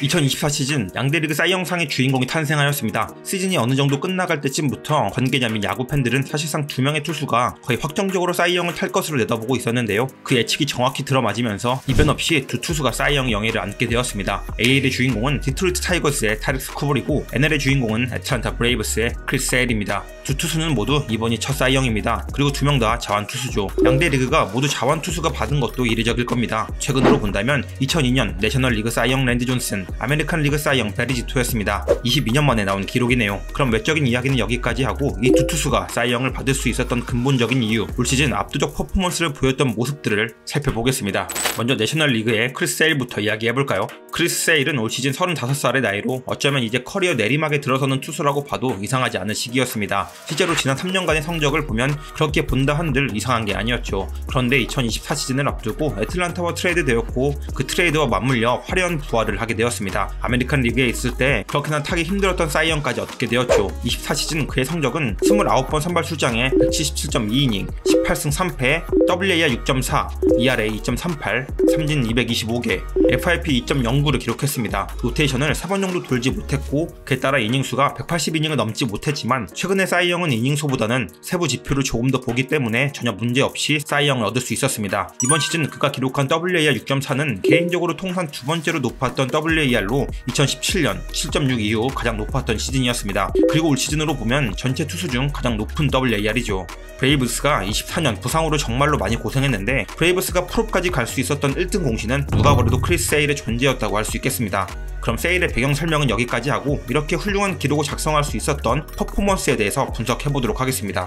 2024 시즌 양대 리그 사이 영상의 주인공이 탄생하였습니다. 시즌이 어느 정도 끝나갈 때쯤부터 관계자 및 야구 팬들은 사실상 2명의 투수가 거의 확정적으로 사이 영을 탈 것으로 내다보고 있었는데요. 그 예측이 정확히 들어맞으면서 이변 없이 두 투수가 사이 영 영예를 안게 되었습니다. AL의 주인공은 디트로이트 타이거스의 타릭스 쿠버이고 NL의 주인공은 애틀랜타 브레이브스의 크리스 세일입니다. 두 투수는 모두 이번이 첫 사이 영입니다. 그리고 2명 다 자완 투수죠. 양대 리그가 모두 자완 투수가 받은 것도 이례적일 겁니다. 최근으로 본다면 2002년 내셔널 리그 사이 영 랜디 존슨, 아메리칸 리그 사이 영 베리 지토였습니다. 22년 만에 나온 기록이네요. 그럼 외적인 이야기는 여기까지 하고 이 두 투수가 사이 영을 받을 수 있었던 근본적인 이유, 올 시즌 압도적 퍼포먼스를 보였던 모습들을 살펴보겠습니다. 먼저 내셔널 리그의 크리스 세일부터 이야기해볼까요? 크리스 세일은 올 시즌 35살의 나이로 어쩌면 이제 커리어 내리막에 들어서는 투수라고 봐도 이상하지 않은 시기였습니다. 실제로 지난 3년간의 성적을 보면 그렇게 본다 한들 이상한 게 아니었죠. 그런데 2024 시즌을 앞두고 애틀랜타와 트레이드 되었고 그 트레이드와 맞물려 화려한 부활을 하게 되었습니다. 아메리칸 리그에 있을 때 그렇게나 타기 힘들었던 사이 영까지 얻게 되었죠. 24 시즌 그의 성적은 29번 선발 출장에 177.2이닝, 18승 3패, WAR 6.4, ERA 2.38, 삼진 225개, FIP 2.09를 기록했습니다. 로테이션을 3번 정도 돌지 못했고 그에 따라 이닝수가 180이닝을 넘지 못했지만 최근의 사이 영은 이닝수보다는 세부 지표를 조금 더 보기 때문에 전혀 문제없이 사이 영을 얻을 수 있었습니다. 이번 시즌 그가 기록한 WAR 6.4는 개인적으로 통산 두 번째로 높았던 WAR로 2017년 7.6 이후 가장 높았던 시즌이었습니다. 그리고 올 시즌으로 보면 전체 투수 중 가장 높은 WAR이죠. 브레이브스가 24년 부상으로 정말로 많이 고생했는데 브레이브스가 프로까지 갈 수 있었던 1등 공신은 누가 그래도 크리스 세일의 존재였다고 할 수 있겠습니다. 그럼 세일의 배경 설명은 여기까지 하고 이렇게 훌륭한 기록을 작성할 수 있었던 퍼포먼스에 대해서 분석해보도록 하겠습니다.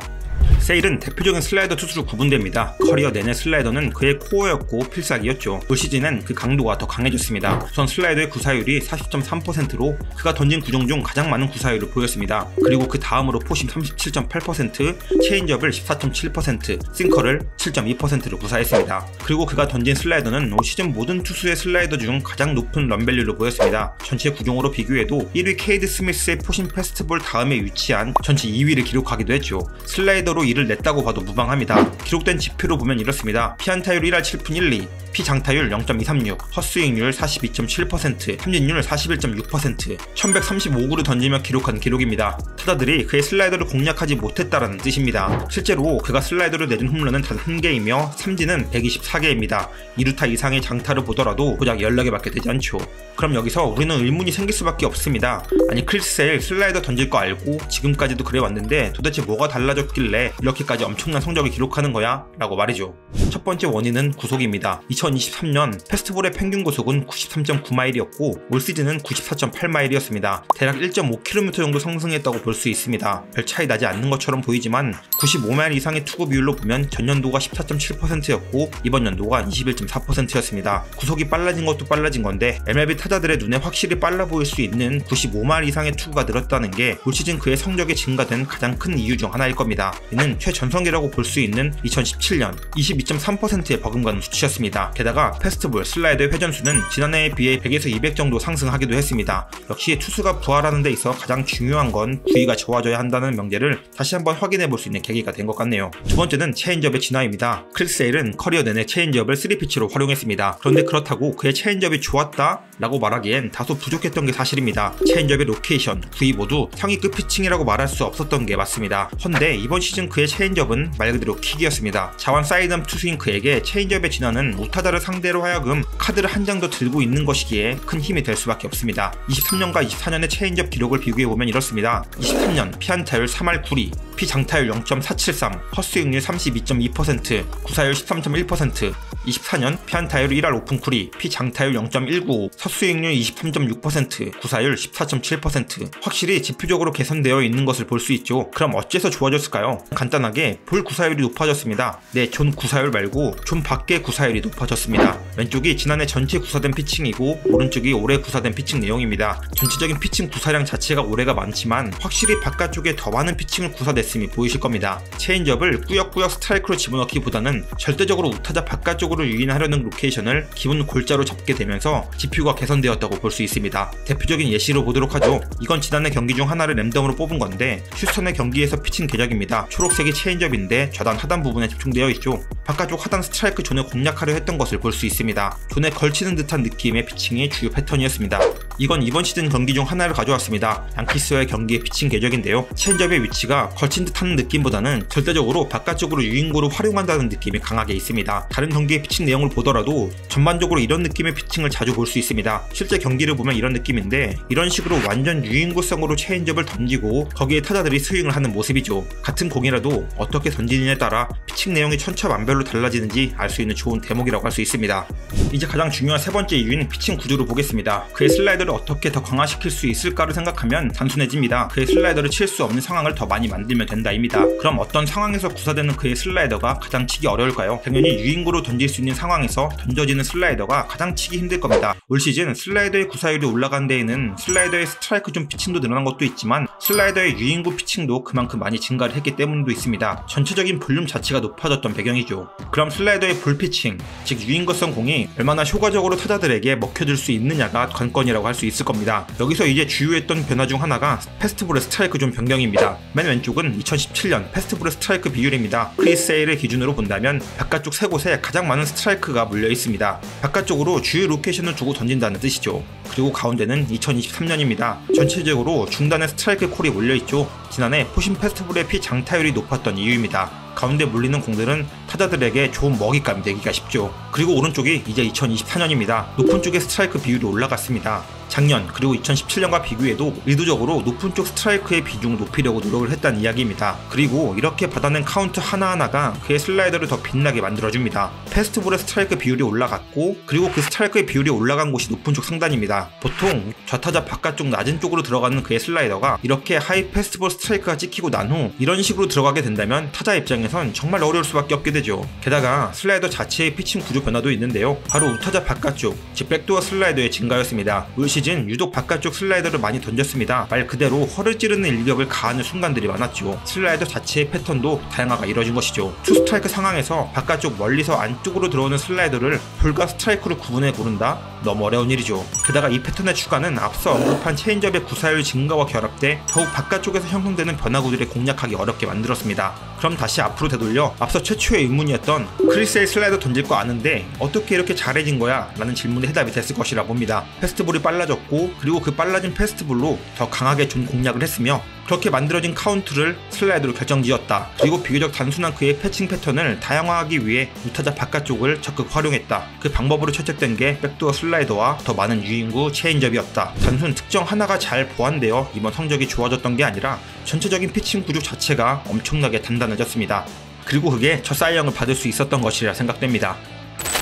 세일은 대표적인 슬라이더 투수로 구분됩니다. 커리어 내내 슬라이더는 그의 코어였고 필살기였죠. 올 시즌엔 그 강도가 더 강해졌습니다. 우선 슬라이더의 구사율이 40.3%로 그가 던진 구종 중 가장 많은 구사율을 보였습니다. 그리고 그 다음으로 포심 37.8%, 체인지업을 14.7%, 싱커를 7.2%를 구사했습니다. 그리고 그가 던진 슬라이더는 올 시즌 모든 투수의 슬라이더 중 가장 높은 런밸류를 보였습니다. 전체 구종으로 비교해도 1위 케이드 스미스의 포심 페스티벌 다음에 위치한 전체 2위를 기록하기도 했죠. 슬라이더로 이를 냈다고 봐도 무방합니다. 기록된 지표로 보면 이렇습니다. 피안타율 1할 7푼 1리, 피장타율 0.236, 헛스윙률 42.7%, 삼진율 41.6%, 1135구를 던지며 기록한 기록입니다. 타자들이 그의 슬라이더를 공략하지 못했다라는 뜻입니다. 실제로 그가 슬라이더를 내준 홈런은 단 1개이며 삼진은 124개입니다. 2루타 이상의 장타를 보더라도 고작 14개밖에 되지 않죠. 그럼 여기서 우리는 의문이 생길 수밖에 없습니다. 아니 크리스 세일 슬라이더 던질 거 알고 지금까지도 그래왔는데 도대체 뭐가 달라졌길래 이렇게까지 엄청난 성적을 기록하는 거야? 라고 말이죠. 첫 번째 원인은 구속입니다. 2023년 페스티벌의 평균 구속은 93.9마일이었고 올 시즌은 94.8마일이었습니다. 대략 1.5km 정도 상승했다고 볼 수 있습니다. 별 차이 나지 않는 것처럼 보이지만 95마일 이상의 투구 비율로 보면 전년도가 14.7%였고 이번 연도가 21.4%였습니다. 구속이 빨라진 것도 빨라진 건데 MLB 타자들의 눈에 확실히 빨라 보일 수 있는 95마일 이상의 투구가 늘었다는 게 올 시즌 그의 성적에 증가된 가장 큰 이유 중 하나일 겁니다. 이는 최전성기라고 볼 수 있는 2017년 22.3%의 버금가는 수치였습니다. 게다가 페스티벌 슬라이더의 회전수는 지난해에 비해 100에서 200 정도 상승하기도 했습니다. 역시 투수가 부활하는 데 있어 가장 중요한 건 구위가 좋아져야 한다는 명제를 다시 한번 확인해 볼 수 있는 계기가 된 것 같네요. 두 번째는 체인지업의 진화입니다. 크리스 세일은 커리어 내내 체인지업을 3피치로 활용했습니다. 그런데 그렇다고 그의 체인지업이 좋았다? 라고 말하기엔 다소 부족했던 게 사실입니다. 체인지업의 로케이션, 구위 모두 상위급 피칭이라고 말할 수 없었던 게 맞습니다. 헌데 이번 시즌 그의 체인지업은 말 그대로 킥이었습니다. 자완 사이드암 투수인 그에게 체인지업의 진화는 우타자를 상대로 하여금 카드를 한 장 더 들고 있는 것이기에 큰 힘이 될 수밖에 없습니다. 23년과 24년의 체인지업 기록을 비교해보면 이렇습니다. 23년 피안타율 3할 9리, 피장타율 0.473, 헛스윙률 32.2%, 구사율 13.1%, 24년 피안타율 1할 5푼 9리, 피장타율 0.195, 헛스윙률 23.6%, 구사율 14.7%. 확실히 지표적으로 개선되어 있는 것을 볼 수 있죠. 그럼 어째서 좋아졌을까요? 간단하게 볼 구사율이 높아졌습니다. 네, 존 구사율 말고 존 밖의 구사율이 높아졌습니다. 왼쪽이 지난해 전체 구사된 피칭이고 오른쪽이 올해 구사된 피칭 내용입니다. 전체적인 피칭 구사량 자체가 올해가 많지만 확실히 바깥쪽에 더 많은 피칭을 구사됐습니다. 냈음이 보이실 겁니다. 체인지업을 꾸역꾸역 스트라이크로 집어넣기보다는 절대적으로 우타자 바깥쪽으로 유인하려는 로케이션을 기본 골자로 잡게 되면서 지표가 개선되었다고 볼 수 있습니다. 대표적인 예시로 보도록 하죠. 이건 지난해 경기 중 하나를 랜덤으로 뽑은 건데 휴스턴의 경기에서 피칭 궤적입니다. 초록색이 체인지업인데 좌단 하단 부분에 집중되어 있죠. 바깥쪽 하단 스트라이크 존을 공략하려 했던 것을 볼 수 있습니다. 존에 걸치는 듯한 느낌의 피칭이 주요 패턴이었습니다. 이건 이번 시즌 경기 중 하나를 가져왔습니다. 양키스와의 경기의 피칭 궤적인데요. 체인지업의 위치가 걸친 듯한 느낌보다는 절대적으로 바깥쪽으로 유인구로 활용한다는 느낌이 강하게 있습니다. 다른 경기의 피칭 내용을 보더라도 전반적으로 이런 느낌의 피칭을 자주 볼 수 있습니다. 실제 경기를 보면 이런 느낌인데 이런 식으로 완전 유인구성으로 체인지업을 던지고 거기에 타자들이 스윙을 하는 모습이죠. 같은 공이라도 어떻게 던지느냐에 따라 피칭 내용이 천차만별로 달라지는지 알 수 있는 좋은 대목이라고 할 수 있습니다. 이제 가장 중요한 세 번째 이유인 피칭 구조를 보겠습니다. 그의 슬라이더를 어떻게 더 강화시킬 수 있을까를 생각하면 단순해집니다. 그의 슬라이더를 칠 수 없는 상황을 더 많이 만들면 된다입니다. 그럼 어떤 상황에서 구사되는 그의 슬라이더가 가장 치기 어려울까요? 당연히 유인구로 던질 수 있는 상황에서 던져지는 슬라이더가 가장 치기 힘들 겁니다. 올 시즌 슬라이더의 구사율이 올라간 데에는 슬라이더의 스트라이크 존 피칭도 늘어난 것도 있지만 슬라이더의 유인구 피칭도 그만큼 많이 증가를 했기 때문도 있습니다. 전체적인 볼륨 자체가 높아졌던 배경이죠. 그럼 슬라이더의 볼 피칭, 즉 유인구성 공이 얼마나 효과적으로 타자들에게 먹혀줄 수 있느냐가 관건이라고 할 수 있을 겁니다. 여기서 이제 주요했던 변화 중 하나가 패스트볼의 스트라이크 존 변경입니다. 맨 왼쪽은 2017년 패스트볼의 스트라이크 비율입니다. 크리스 세일을 기준으로 본다면 바깥쪽 세 곳에 가장 많은 스트라이크가 물려 있습니다. 바깥쪽으로 주요 로케이션을 두고 던진다는 뜻이죠. 그리고 가운데는 2023년입니다. 전체적으로 중단의 스트라이크 콜이 몰려있죠. 지난해 포심 패스트볼의 피장타율이 높았던 이유입니다. 가운데 물리는 공들은 타자들에게 좋은 먹잇감이 되기가 쉽죠. 그리고 오른쪽이 이제 2024년입니다. 높은 쪽의 스트라이크 비율이 올라갔습니다. 작년 그리고 2017년과 비교해도 의도적으로 높은 쪽 스트라이크의 비중을 높이려고 노력을 했다는 이야기입니다. 그리고 이렇게 받아낸 카운트 하나하나가 그의 슬라이더를 더 빛나게 만들어줍니다. 패스트볼의 스트라이크 비율이 올라갔고 그리고 그 스트라이크의 비율이 올라간 곳이 높은 쪽 상단입니다. 보통 좌타자 바깥쪽 낮은 쪽으로 들어가는 그의 슬라이더가 이렇게 하이 패스트볼 스트라이크가 찍히고 난 후 이런 식으로 들어가게 된다면 타자 입장에선 정말 어려울 수밖에 없게 되죠. 게다가 슬라이더 자체의 피칭 구조 변화도 있는데요. 바로 우타자 바깥쪽, 즉 백도어 슬라이더의 증가였습니다. 올 시즌 유독 바깥쪽 슬라이더를 많이 던졌습니다. 말 그대로 허를 찌르는 일격을 가하는 순간들이 많았죠. 슬라이더 자체의 패턴도 다양화가 이뤄진 것이죠. 투 스트라이크 상황에서 바깥쪽 멀리서 안쪽으로 들어오는 슬라이더를 볼과 스트라이크로 구분해 고른다? 너무 어려운 일이죠. 게다가 이 패턴의 추가는 앞서 언급한 체인지업의 구사율 증가와 결합돼 더욱 바깥쪽에서 형성되는 변화구들을 공략하기 어렵게 만들었습니다. 그럼 다시 앞으로 되돌려 앞서 최초의 의문이었던 크리스의 슬라이더 던질 거 아는데 어떻게 이렇게 잘해진 거야? 라는 질문에 해답이 됐을 것이라 봅니다. 패스트볼이 빨라졌고 그리고 그 빨라진 패스트볼로 더 강하게 존 공략을 했으며 그렇게 만들어진 카운트를 슬라이더로 결정지었다. 그리고 비교적 단순한 그의 패칭 패턴을 다양화하기 위해 우타자 바깥쪽을 적극 활용했다. 그 방법으로 채택된 게 백도어 슬라이더와 더 많은 유인구 체인지업이었다. 단순 특정 하나가 잘 보완되어 이번 성적이 좋아졌던 게 아니라 전체적인 피칭 구조 자체가 엄청나게 단단해졌습니다. 그리고 그게 저 사이영을 받을 수 있었던 것이라 생각됩니다.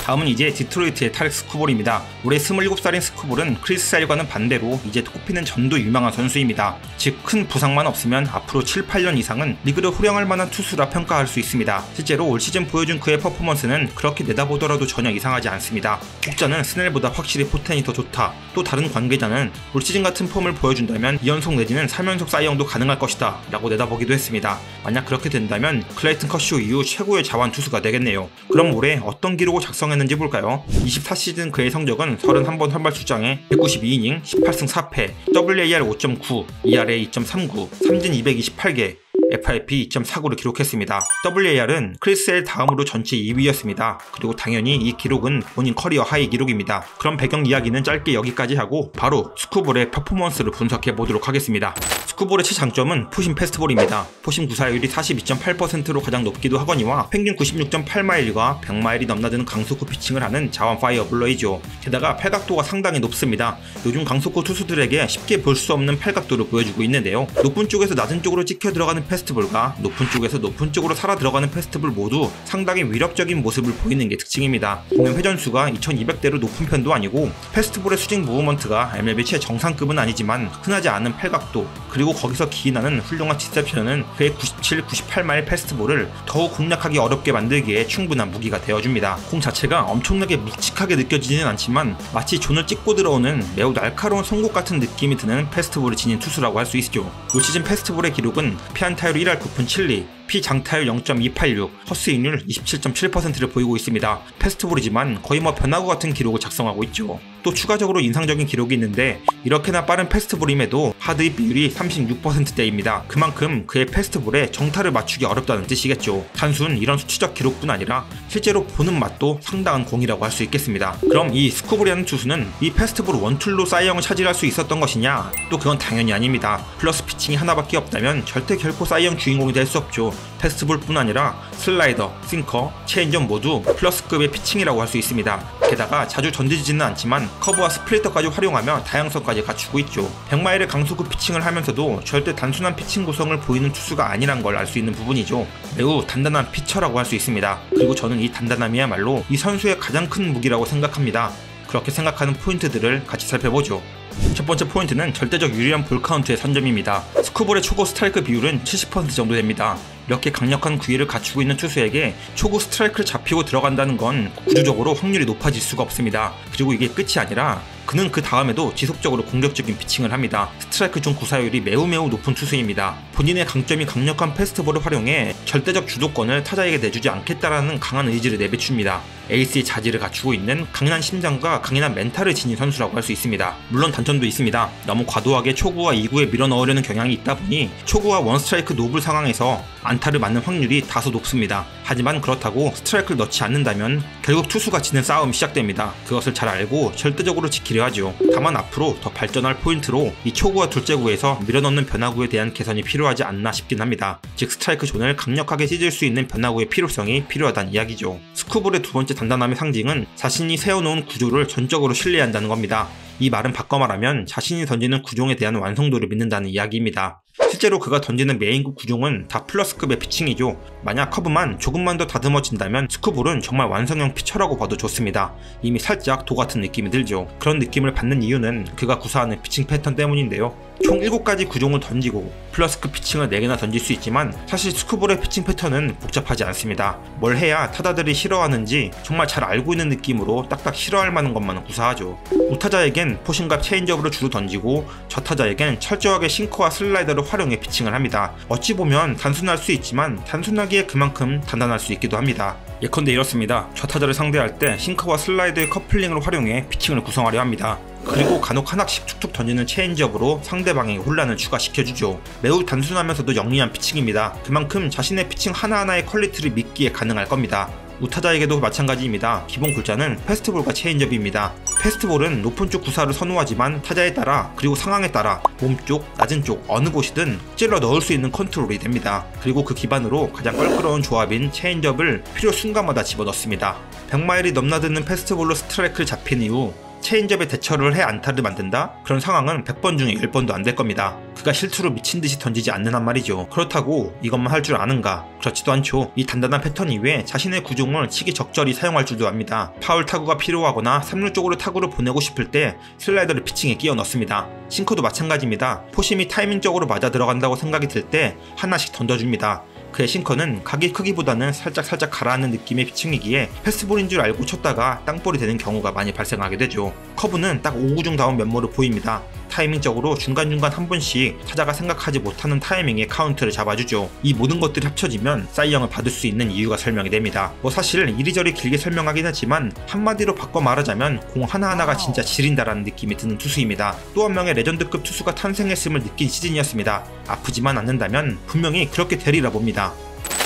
다음은 이제 디트로이트의 타렉 스쿠볼입니다. 올해 27살인 스쿠볼은 크리스 사일과는 반대로 이제 꼽히는 전도 유망한 선수입니다. 즉 큰 부상만 없으면 앞으로 7, 8년 이상은 리그를 호령할 만한 투수라 평가할 수 있습니다. 실제로 올 시즌 보여준 그의 퍼포먼스는 그렇게 내다보더라도 전혀 이상하지 않습니다. 혹자는 스넬보다 확실히 포텐이 더 좋다. 또 다른 관계자는 올 시즌 같은 폼을 보여준다면 2연속 내지는 3연속 사이영도 가능할 것이다 라고 내다보기도 했습니다. 만약 그렇게 된다면 클레이튼 커쇼 이후 최고의 자완 투수가 되겠네요. 그럼 올해 어떤 기록을 작성했는지 볼까요? 24시즌 그의 성적은 31번 선발 출장에 192이닝 18승 4패, WAR 5.9, ERA 2.39, 삼진 228개, FIP 2.49를 기록했습니다. WAR은 크리스 셀 다음으로 전체 2위였습니다. 그리고 당연히 이 기록은 본인 커리어 하이 기록입니다. 그럼 배경 이야기는 짧게 여기까지 하고 바로 스쿠볼의 퍼포먼스를 분석해 보도록 하겠습니다. 스쿠볼의 최장점은 포심 패스트볼입니다. 포심 구사율이 42.8%로 가장 높기도 하거니와 평균 96.8마일과 100마일이 넘나드는 강속구 피칭을 하는 자완 파이어볼러이죠. 게다가 팔각도가 상당히 높습니다. 요즘 강속구 투수들에게 쉽게 볼 수 없는 팔각도를 보여주고 있는데요. 높은 쪽에서 낮은 쪽으로 찍혀 들어가는 패스트볼과 높은 쪽에서 높은 쪽으로 살아 들어가는 패스트볼 모두 상당히 위력적인 모습을 보이는 게 특징입니다. 공연 회전수가 2200대로 높은 편도 아니고 패스트볼의 스윙 무브먼트가 MLB 최정상급은 아니지만 흔하지 않은 팔각도 그리고 거기서 기인하는 훌륭한 디셉션은 그의 97, 98마일 패스트볼을 더욱 공략하기 어렵게 만들기에 충분한 무기가 되어줍니다. 공 자체가 엄청나게 묵직하게 느껴지지는 않지만 마치 존을 찍고 들어오는 매우 날카로운 송곳 같은 느낌이 드는 패스트볼을 지닌 투수라고 할 수 있죠. 올 시즌 패스트볼의 기록은 피안타 장타율 1할 9푼 7리, 피장타율 0.286, 헛스윙률 27.7%를 보이고 있습니다. 패스트볼이지만 거의 변화구 같은 기록을 작성하고 있죠. 또 추가적으로 인상적인 기록이 있는데 이렇게나 빠른 패스트볼임에도 하드입 비율이 36%대입니다. 그만큼 그의 패스트볼에 정타를 맞추기 어렵다는 뜻이겠죠. 단순 이런 수치적 기록뿐 아니라 실제로 보는 맛도 상당한 공이라고 할 수 있겠습니다. 그럼 이 스쿠브리라는 투수는 이 패스트볼 원툴로 사이영을 차지할 수 있었던 것이냐? 또 그건 당연히 아닙니다. 플러스 피칭이 하나밖에 없다면 절대 결코 사이영 주인공이 될 수 없죠. 패스트볼뿐 아니라 슬라이더, 싱커, 체인지업 모두 플러스급의 피칭이라고 할 수 있습니다. 게다가 자주 던지지는 않지만 커브와 스플리터까지 활용하며 다양성까지 갖추고 있죠. 100마일의 강속구 피칭을 하면서도 절대 단순한 피칭 구성을 보이는 투수가 아니란 걸 알 수 있는 부분이죠. 매우 단단한 피처라고 할 수 있습니다. 그리고 저는 이 단단함이야말로 이 선수의 가장 큰 무기라고 생각합니다. 그렇게 생각하는 포인트들을 같이 살펴보죠. 첫 번째 포인트는 절대적 유리한 볼 카운트의 선점입니다. 스쿠볼의 초구 스트라이크 비율은 70% 정도 됩니다. 이렇게 강력한 구위를 갖추고 있는 투수에게 초구 스트라이크를 잡히고 들어간다는 건 구조적으로 확률이 높아질 수가 없습니다. 그리고 이게 끝이 아니라 그는 그 다음에도 지속적으로 공격적인 피칭을 합니다. 스트라이크 중 구사율이 매우 높은 투수입니다. 본인의 강점이 강력한 패스트볼을 활용해 절대적 주도권을 타자에게 내주지 않겠다라는 강한 의지를 내비춥니다. 에이스의 자질을 갖추고 있는 강인한 심장과 강인한 멘탈을 지닌 선수라고 할 수 있습니다. 물론 단점도 있습니다. 너무 과도하게 초구와 2구에 밀어넣으려는 경향이 있다 보니 초구와 원스트라이크 노블 상황에서 안타를 맞는 확률이 다소 높습니다. 하지만 그렇다고 스트라이크를 넣지 않는다면 결국 투수가 지는 싸움이 시작됩니다. 그것을 잘 알고 절대적으로 지키려 하죠. 다만 앞으로 더 발전할 포인트로 이 초구와 둘째 구에서 밀어넣는 변화구에 대한 개선이 필요하지 않나 싶긴 합니다. 즉 스트라이크 존을 강력하게 찢을 수 있는 변화구의 필요성이 필요하다는 이야기죠. 스쿠볼의 두 번째 단단함의 상징은 자신이 세워놓은 구조를 전적으로 신뢰한다는 겁니다. 이 말은 바꿔 말하면 자신이 던지는 구종에 대한 완성도를 믿는다는 이야기입니다. 실제로 그가 던지는 메인급 구종은 다 플러스급의 피칭이죠. 만약 커브만 조금만 더 다듬어진다면 스쿠볼은 정말 완성형 피처라고 봐도 좋습니다. 이미 살짝 도 같은 느낌이 들죠. 그런 느낌을 받는 이유는 그가 구사하는 피칭 패턴 때문인데요. 총 7가지 구종을 던지고 플러스급 피칭을 4개나 던질 수 있지만 사실 스쿠볼의 피칭 패턴은 복잡하지 않습니다. 뭘 해야 타자들이 싫어하는지 정말 잘 알고 있는 느낌으로 딱딱 싫어할 만한 것만 구사하죠. 우타자에겐 포신과 체인지업으로 주로 던지고 저타자에겐 철저하게 싱커와 슬라이더를 활용해 피칭을 합니다. 어찌 보면 단순할 수 있지만 단순하기에 그만큼 단단할 수 있기도 합니다. 예컨대 이렇습니다. 저타자를 상대할 때 싱커와 슬라이더의 커플링을 활용해 피칭을 구성하려 합니다. 그리고 간혹 하나씩 툭툭 던지는 체인지업으로 상대방에게 혼란을 추가시켜주죠. 매우 단순하면서도 영리한 피칭입니다. 그만큼 자신의 피칭 하나하나의 퀄리티를 믿기에 가능할 겁니다. 우타자에게도 마찬가지입니다. 기본 굴자는 패스트볼과 체인지업입니다. 패스트볼은 높은 쪽 구사를 선호하지만 타자에 따라 그리고 상황에 따라 몸쪽, 낮은 쪽 어느 곳이든 찔러 넣을 수 있는 컨트롤이 됩니다. 그리고 그 기반으로 가장 껄끄러운 조합인 체인지업을 필요 순간마다 집어넣습니다. 100마일이 넘나드는 패스트볼로 스트라이크를 잡힌 이후 체인지업에 대처를 해 안타를 만든다? 그런 상황은 100번 중에 10번도 안 될 겁니다. 그가 실투로 미친듯이 던지지 않는 한 말이죠. 그렇다고 이것만 할 줄 아는가? 그렇지도 않죠. 이 단단한 패턴 이외에 자신의 구종을 시기적절히 사용할 줄도 압니다. 파울 타구가 필요하거나 3루 쪽으로 타구를 보내고 싶을 때 슬라이더를 피칭에 끼워 넣습니다. 싱커도 마찬가지입니다. 포심이 타이밍적으로 맞아 들어간다고 생각이 들 때 하나씩 던져줍니다. 그의 싱커는 각의 크기보다는 살짝 가라앉는 느낌의 피칭이기에 패스트볼인 줄 알고 쳤다가 땅볼이 되는 경우가 많이 발생하게 되죠. 커브는 딱 오구중다운 면모를 보입니다. 타이밍적으로 중간중간 한 번씩 타자가 생각하지 못하는 타이밍에 카운트를 잡아주죠. 이 모든 것들이 합쳐지면 사이영을 받을 수 있는 이유가 설명이 됩니다. 사실 이리저리 길게 설명하긴 하지만 한마디로 바꿔 말하자면 공 하나하나가 진짜 지린다라는 느낌이 드는 투수입니다. 또 한 명의 레전드급 투수가 탄생했음을 느낀 시즌이었습니다. 아프지만 않는다면 분명히 그렇게 되리라 봅니다.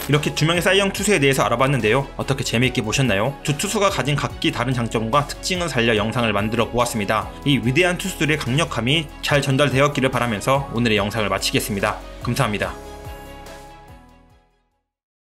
이렇게 두 명의 사이영 투수에 대해서 알아봤는데요. 어떻게 재미있게 보셨나요? 두 투수가 가진 각기 다른 장점과 특징을 살려 영상을 만들어 보았습니다. 이 위대한 투수들의 강력함이 잘 전달되었기를 바라면서 오늘의 영상을 마치겠습니다. 감사합니다.